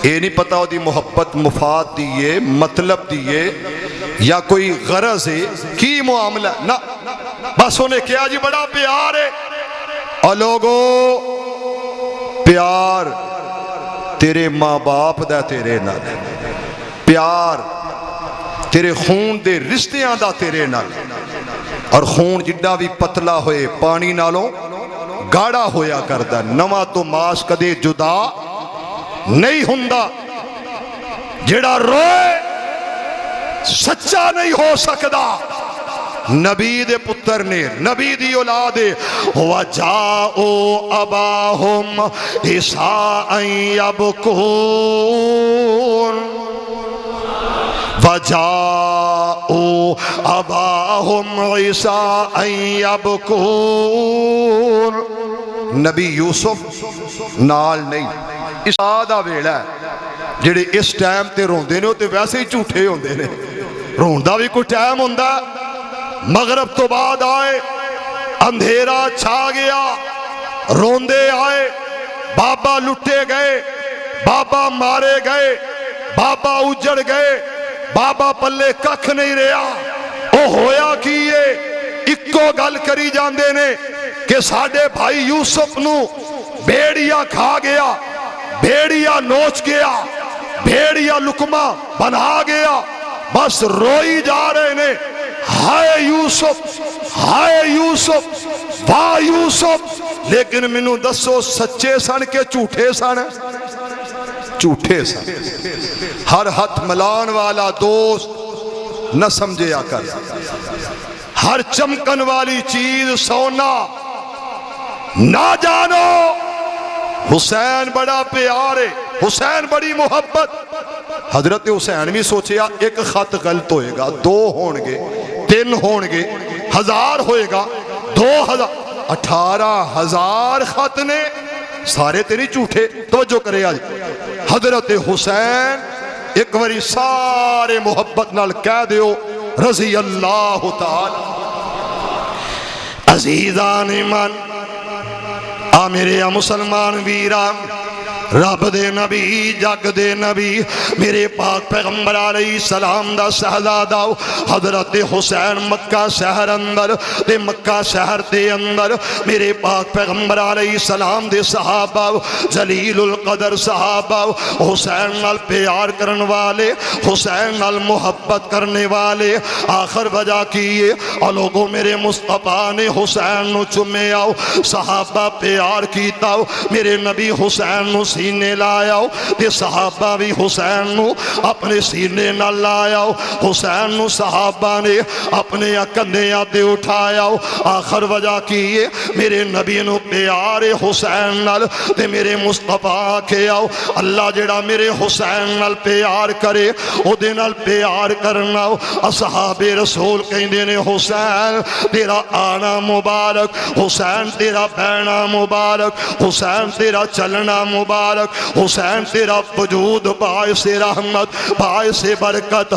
یہ نہیں پتا او دی محبت مفاد دیئے مطلب دیئے یا کوئی غرض ہے کی معاملہ نا بس انہیں کیا جی بڑا پیار ہے اور لوگو پیار تیرے ماں باپ دا تیرے نال پیار تیرے خون دے رشتیاں دا تیرے نال اور خون جڈا بھی پتلا ہوئے پانی نالوں گاڑا ہویا کردہ نواں تو ماس کدے جدا نہیں ہوندا جڑا روئے سچا نہیں ہو سکدا نبی دے پتر نے نبی دی اولادے وَجَاءُ أَبَاهُمْ عِشَاءً يَبْكُونَ وَجَاءُ أَبَاهُمْ عِشَاءً يَبْكُونَ نبی یوسف نال نہیں عشاء دا ویلا جڑے اس ٹائم تے روندے نے تے ویسے ہی جھوٹے ہوندے نے روندا بھی کوئی ٹائم ہوندا مغرب تو بعد آئے اندھیرا چھا گیا روندے آئے بابا لٹے گئے بابا مارے گئے بابا اجڑ گئے بابا پلے ککھ نہیں رہا او ہویا کیے اکو گل کری جاندے نے کہ ساڈے بھائی یوسف نو بھیڑیا کھا گیا بھیڑیا نوچ گیا بھیڑیا لقمہ بنا گیا بس روئی جا رہے نے ہائے یوسف واہ یوسف لیکن منو دسو سچے سن کے جھوٹے سن جھوٹے سن ہر ہاتھ ملان والا دوست نہ سمجھیا کر ہر چمکن والی چیز سونا نہ جانو حسین بڑا پیار ہے حسین بڑی محبت حضرت حسین بھی سوچیا ایک خط غلط ہوئے گا 2 ہونگے 3 ہونگے 1000 ہوئے گا 2000 18,000 خط نے سارے تیری جھوٹے توجہ کرے آج حضرت حسین ایک واری سارے محبت نال کہہ دیو رضی اللہ تعالی عزیزان ایمان میرے مسلمان ویران رب دے نبی جگ دے نبی میرے پاک پیغمبر علیہ السلام دا شہزادہ حضرت حسین مکہ شہر اندر دے مکہ شہر دے اندر میرے پاک پیغمبر علیہ السلام دے صحابہ جلیل القدر صحابہ حسین نال پیار کرن والے حسین نال محبت کرنے والے آخر وجہ کیے اور لوگوں میرے مصطفیٰ نے حسین نو چمے آؤ صحابہ پیار کیتا میرے نبی حسین نو سینے لایا تے صحابہ بھی حسین نو اپنے سینے نہ لایا حسین نو صحابہ نے اپنے کندھیاں تے اٹھایا آخر وجہ کی میرے نبی نو پیارے حسین نال تے میرے مصطفیٰ کے آؤ اللہ جڑا میرے حسین نال پیار کرے او دے نال پیار کرنا اصحاب رسول کہندے نے حسین تیرا آنا مبارک حسین تیرا بہنا مبارک حسین تیرا چلنا مبارک حسین تیرا وجود باعث رحمت باعث برکت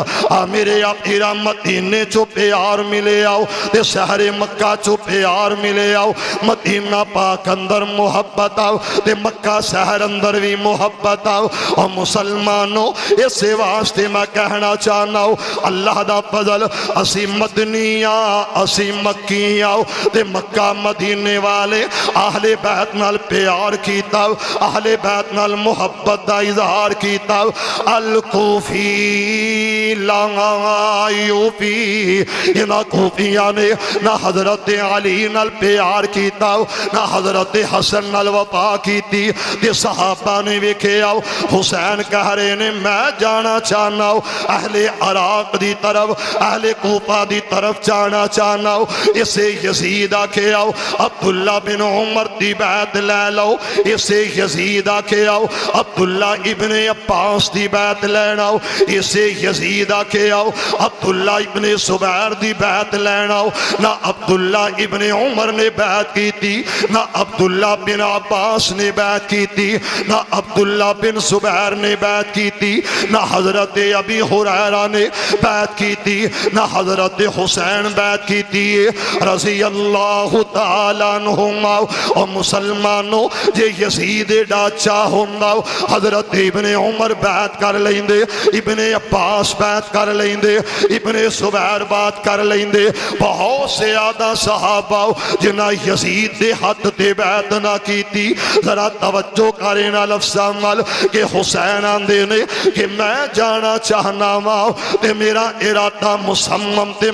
میرے آپیرا مدینے چو پیار ملے آؤ تے شہر مکہ چو پیار ملے آؤ مدینہ پاک اندر محبت آؤ تے مکہ شہر اندر بھی محبت آؤ اور مسلمانوں اسے واسطے میں کہنا چاہنا ہوں اللہ دا فضل اسی مدنیاں اسی مکیاں تے مکہ مدینے والے اہل بیت نال پیار کیتا اہل بیت نال محبت دا اظہار کیتا الکوفی لا یوفی انہاں کوفیاں نے نہ حضرت علی نال پیار کیتا نہ حضرت حسن نال وفا کیتی تے صحابہ نے ویکھے آؤ حسین کہہ رہے نے میں جانا چاہنا ہوں اہل عراق دی طرف اہل کوفہ دی طرف جانا چاہنا ہوں اسے یزید آکے آؤ عبداللہ بن عمر دی بیعت لے لو اسے یزید آکے آؤ عبداللہ ابن عباس دی بیعت لینا ہو اسے یزید آکے آؤ عبداللہ ابن زبیر دی بیعت لینا ہو نہ عبداللہ ابن عمر نے بیعت کی تھی نہ عبداللہ بن عباس نے بیعت کی تھی نہ عبداللہ بن زبیر نے بیعت کی تھی نہ حضرت ابی ہریرہ نے بیعت کی تھی نہ حضرت حسین بیعت کی تھی رضی اللہ تعالیٰ عنہما اور مسلمانوں جے یزید ڈاچا ہوندہ حضرت ابن عمر بیعت کر لیں دے ابن عباس بیعت کر لیں دے ابن زبیر بات کر لیں دے بہت سے آدھا صحابہ جنہ یزید دے حد دے بیعت نہ کی تھی ذرا توجہ کرنا لفظ عمل کہ حسین آندے نے کہ میں جانا چاہنا ماں تے میرا ارادہ مسمم تے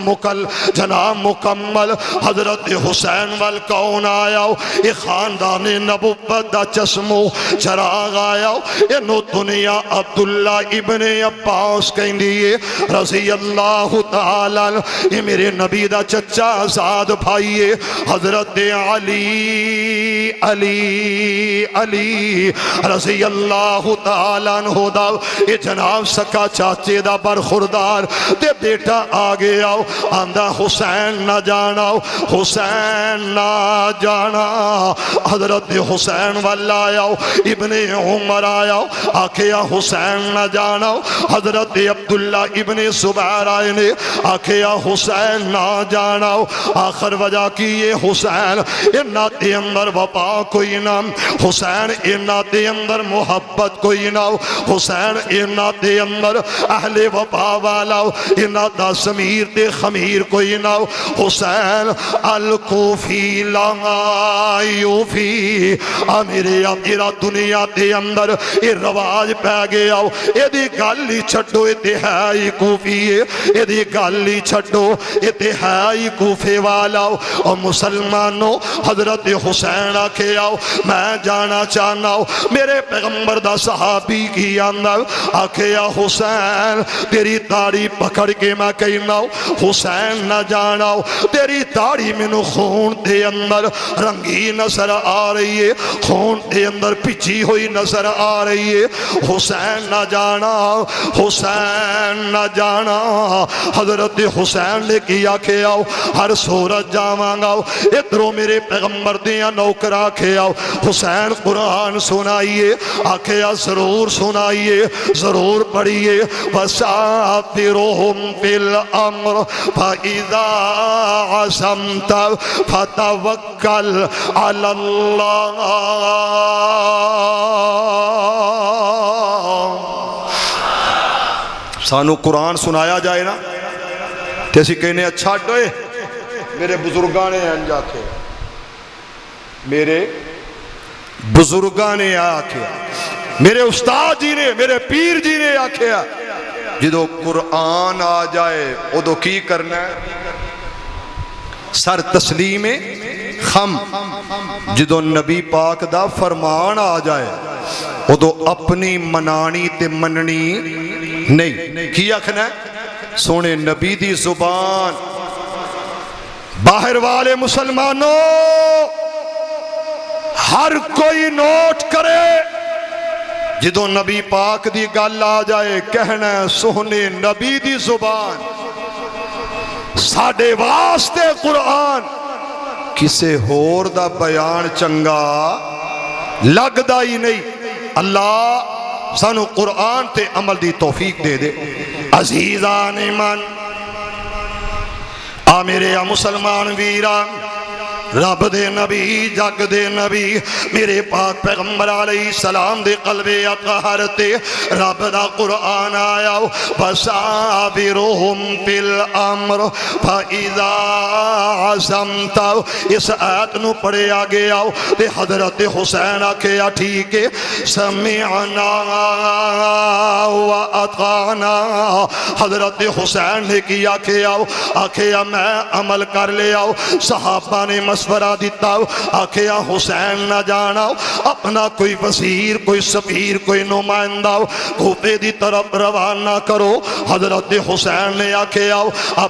جناب مکمل حضرت حسین والکون آیا اے خاندان نبوت دا چشمو چراغ آیا انہو دنیا عبداللہ ابن عباس کہیں دیئے رضی اللہ تعالیٰ یہ میرے نبی دا چچا آزاد بھائیے حضرت علی علی علی رضی اللہ تعالیٰ عنہ دا یہ جناب سکا چاچے دا برخوردار تے بیٹا آگے آؤ آندہ حسین نہ جانا حسین نہ جانا حضرت حسین والا آؤ ابن عمر آیا آکھیا حسین نہ جانا حضرت عبداللہ ابن زبیر آئے نے آکھیا حسین نہ جانا آخر وجہ کی یہ حسین انہا دے اندر وفا کوئی نہ حسین انہا دے اندر محبت کوئی نہ حسین انہا دے اندر اہل وفا والا انہا دا ضمیر دے خمیر کوئی نہ حسین الکوفی لا یوفی میرے میرا دنیا دے اندر یہ رواج پہ گیا یہ دی گالی چھٹو یہ دہائی کوفی یہ دی گالی چھٹو یہ دہائی کوفے والا اور مسلمانوں حضرت حسین آکے آؤ میں جانا چاہنا ہوں میرے پیغمبر دا صحابی کی اندر آکے آؤ حسین تیری داڑھی پکڑ کے میں کہنا ہوں حسین نہ جانا ہوں تیری داڑھی میں نو خون دے اندر رنگی نظر آ رہی ہے خون دے اندر پچھی ہوئی نظر آ رہی ہے حسین نہ جانا حسین نہ جانا حضرت حسین نے کیا کہ آؤ ہر صورت جاواں گا ادھروں میرے پیغمبر دیا نوکر آکھے آؤ حسین قرآن سنائیے آکھے آؤ ضرور سنائیے ضرور پڑھیے وَسَافِرُهُمْ فِي الْأَمْرِ فَإِذَا عَزَمْتَ فَتَوَكَّلْ عَلَى اللَّهِ سانو قرآن سنایا جائے نا تیسی کہنے اچھا ڈوئے میرے بزرگانے انجا کے میرے بزرگانے آکے میرے استاد جی نے میرے پیر جی نے آکے جدو قرآن آ جائے ادو کی کرنا ہے سر تسلیم خم جدو نبی پاک دا فرمان آ جائے ادو اپنی منانی تے مننی نہیں کی آخنا ہے سونے نبی دی زبان باہر والے مسلمانوں ہر کوئی نوٹ کرے جدو نبی پاک دی گل آ جائے کہنا ہے سونے نبی دی زبان ساڈے واسطے قرآن کسے ہور دا بیان چنگا لگدا ہی نہیں اللہ سانو قرآن تے عمل دی توفیق دے دے عزیزان ایمان آ میرے مسلمان ویران رب دے نبی جگ دے نبی میرے پاک پیغمبر علیہ السلام دے قلب اطہر تے رب دا قرآن آیا وَسَابِرُهُمْ فِي الْأَمْرِ فَإِذَا عَزَمْتَ اس آیت نو پڑھے آگے آؤ تے حضرت حسین آکھیا ٹھیک ہے سمعنا وَأَطَعْنَا حضرت حسین نے کی آکھیا میں عمل کر لے آؤ صحابہ نے مشورہ دیتا آکھیا حسین نہ جانا اپنا کوئی وزیر کوئی سفیر کوئی نمائندہ کوفے دی طرف روانہ کرو حضرت حسین نے آکھیا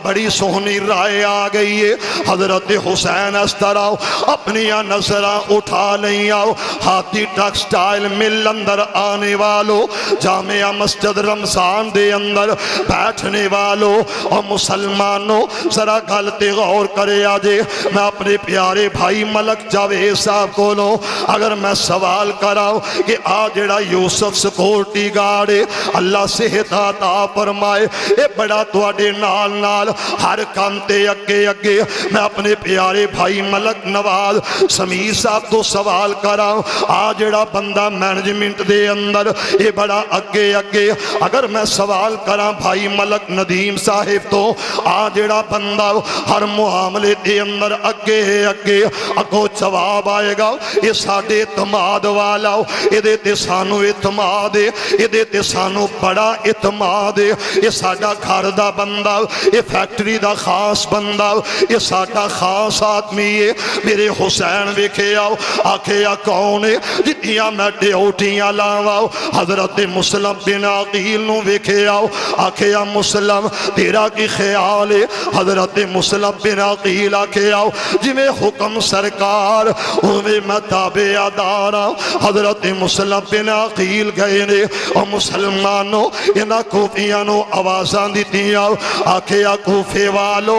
بڑی سونی رائے آ گئی ہے حضرت حسین اس طرح اپنی نظرہ اٹھا لیں آؤ ہاتھی ٹیکسٹائل مل اندر آنے والو جامعہ مسجد رمضان دے اندر بیٹھنے والو اور مسلمانوں ذرا غلطی غور کرے آجے میں اپنے پیارے بھائی ملک جاوید صاحب کو لو اگر میں سوال کراؤں کہ آج جڑا یوسف سکورٹی گارڈے اللہ صحت عطا فرمائے اے بڑا تواڈے نال نال ہر کام تے اگے اگے میں اپنے پیارے بھائی ملک نواز سمیر صاحب تو سوال کراؤں آج جڑا بندہ مینجمنٹ دے اندر اے بڑا اگے اگے اگر میں سوال کراں بھائی ملک ندیم صاحب تو آج جڑا بندہ ہر معاملے دے اندر اگے اگے اگو جواب آئے گا یہ ساڑے اعتماد والا یہ دیتے سانو اعتماد یہ دیتے سانو بڑا اعتماد یہ ساڑا گھر دا بندہ یہ فیکٹری دا خاص بندہ یہ ساڑا خاص آدمی ہے میرے حسین ویکھے آؤ آکھے یا کون ہے جتیاں میں ڈیوٹیاں لاؤ حضرت مسلم بن عقیل نو ویکھے آؤ آکھے یا مسلم تیرا کی خیال ہے حضرت مسلم بن عقیل آکھے آؤ جی میں حکم سرکار اوے میں تابع دارا حضرت مسلم بن عقیل گئے نے اور مسلمانوں انہا کوفیانوں آوازاں دیتیاں آکھے یا کوفے والو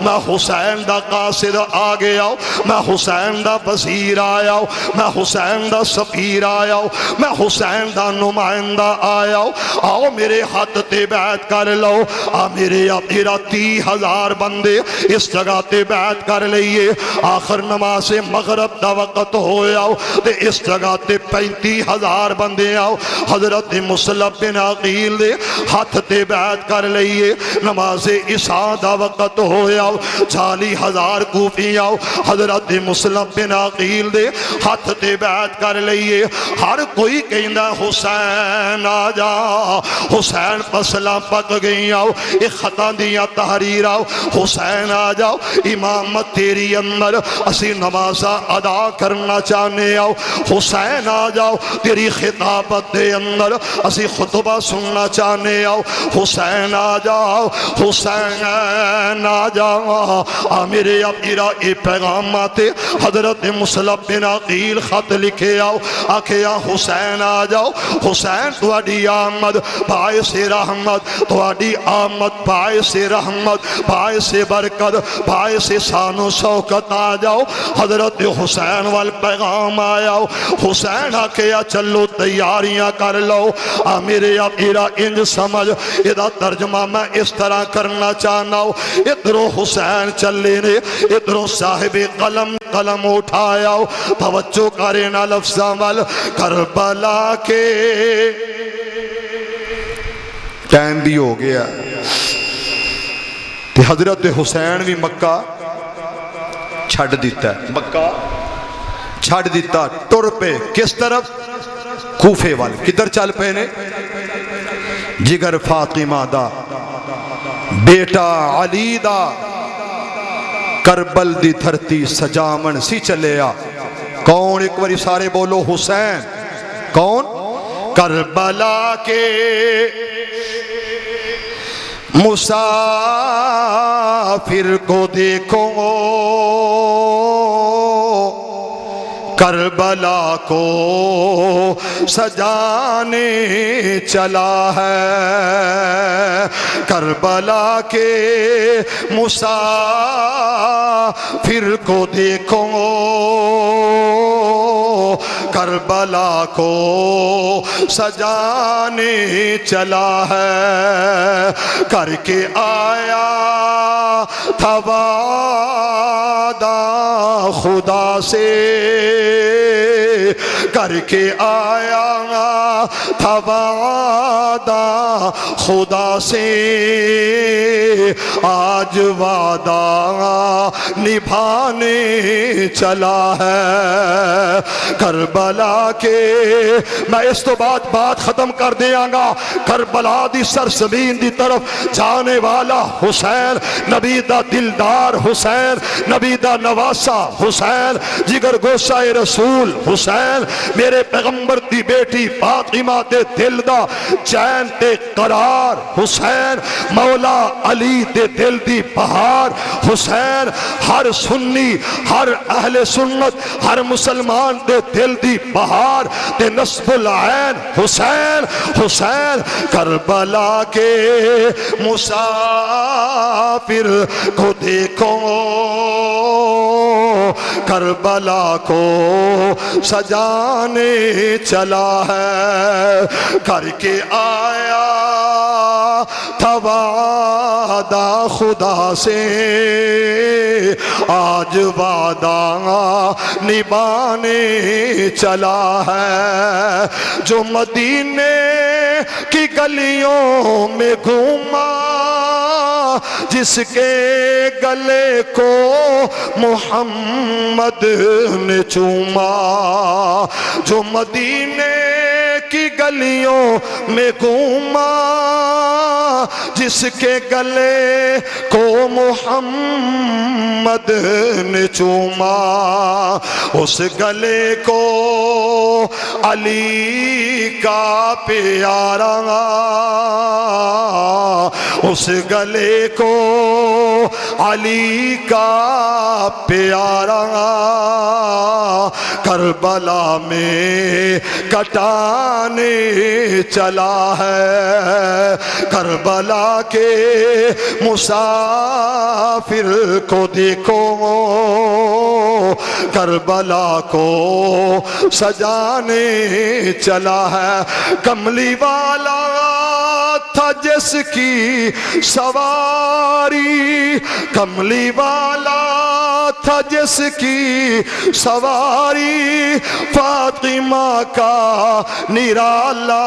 میں حسین دا قاصد آگے آؤ میں حسین دا وزیر آیا میں حسین دا سفیر آیا میں حسین دا نمائندہ آیا آؤ میرے ہاتھ تے بیعت کر لو میرے اپیرا 30,000 بندے اس جگہ تے بیعت کر لئیے آخر نماز مغرب دا وقت ہویا تے اس جگہ تے 35,000 بندے آؤ حضرت مسلم بن عقیل دے ہاتھ تے بیعت کر لئیے نماز عشاء دا وقت ہویا 40,000 کوفی آؤ حضرت مسلم بن عقیل دے ہاتھ تے بیعت کر لئیے ہر کوئی کہندہ حسین آجا حسین پسلا پک گئی آؤ ایک خطا دیا تحریر آؤ حسین آجاؤ امامت تیری اندر اسی نمازہ ادا کرنا چاہنے آؤ حسین آجاؤ تیری خطابت دے اندر اسی خطبہ سننا چاہنے آؤ حسین آجاؤ حسین آجاؤ میرے اپیرا اے پیغامات حضرت مسلم بن عقیل خط لکھے آؤ آکھے یا حسین آجاؤ حسین تواڈی آمد باعث رحمت تواڈی آمد باعث رحمت باعث برکت باعث شان و شوکت آ جاؤ حضرت حسین وال پیغام آیا حسین آکھے یا چلو تیاریاں کر لو میرے اپیرا انج سمجھ ادھا ترجمہ میں اس طرح کرنا چاہنا ہوں ادھرو حسین چلے نے ادھرو صاحب قلم قلم اٹھایا توجہ کرنا لفظاں وال کربلا کے ٹائم بھی ہو گیا تے حضرت حسین بھی مکہ چھڑ دیتا ہے مکہ چھڑ دیتا ٹر پہ کس طرف کوفے والے کدھر چل پہ نے جگر فاطمہ دا بیٹا علی دا کربل دی دھرتی سجامن سی چلے آ کون؟ ایک باری سارے بولو حسین. کون؟ کربلا کے مسافر کو دیکھو، کربلا کو سجانے چلا ہے. کربلا کے مسافر کو دیکھو، کربلا کو سجانے چلا ہے. کر کے آیا تھا وعدہ خدا سے، کر کے آیا تھا وعدہ خدا سے. آج وعدہ نبھانے چلا ہے. کربلا کے میں اس تو بعد بات ختم کر دیاں گا. کربلا دی سرزمین دی طرف جانے والا حسین، نبی دا دلدار حسین، نبی دا نواسا حسین، جگر گوشہ رسول حسین، میرے پیغمبر دی بیٹی فاطمہ دے دل دا چین تے قرار حسین، مولا علی دے دل دی بہار حسین. ہر سنی، ہر اہل سنت، ہر مسلمان دے دل دی بہار تے نصب العین حسین. حسین کربلا کے مسافر کو دیکھو، کربلا کو سجانے چلا ہے. کر کے آیا تھا وعدہ خدا سے، آج وعدہ نبھانے چلا ہے. جو مدینے کی گلیوں میں گھوما، جس کے گلے کو محمد نے چوما. جو مدینے کی گلیوں میں گھوما، جس کے گلے کو محمد نے چوما. اس گلے کو علی کا پیارا، اس گلے کو علی کا پیارا کربلا میں کٹانے چلا ہے. کربلا کے مسافر کو دیکھو، کربلا کو سجانے چلا ہے. کملی والا تھا جس کی سواری، کملی والا تھا جس کی سواری، فاطمہ کا نرالا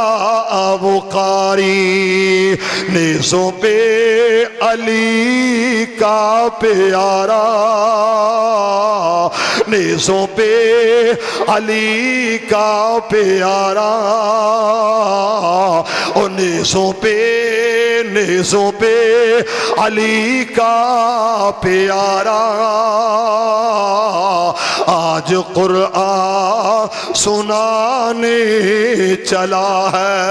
وہ قاری. نیزوں پہ علی کا پیارا، نیزوں پہ علی کا پیارا، اور نیزوں پہ علی کا پیارا. آج قرآن سنانے چلا ہے.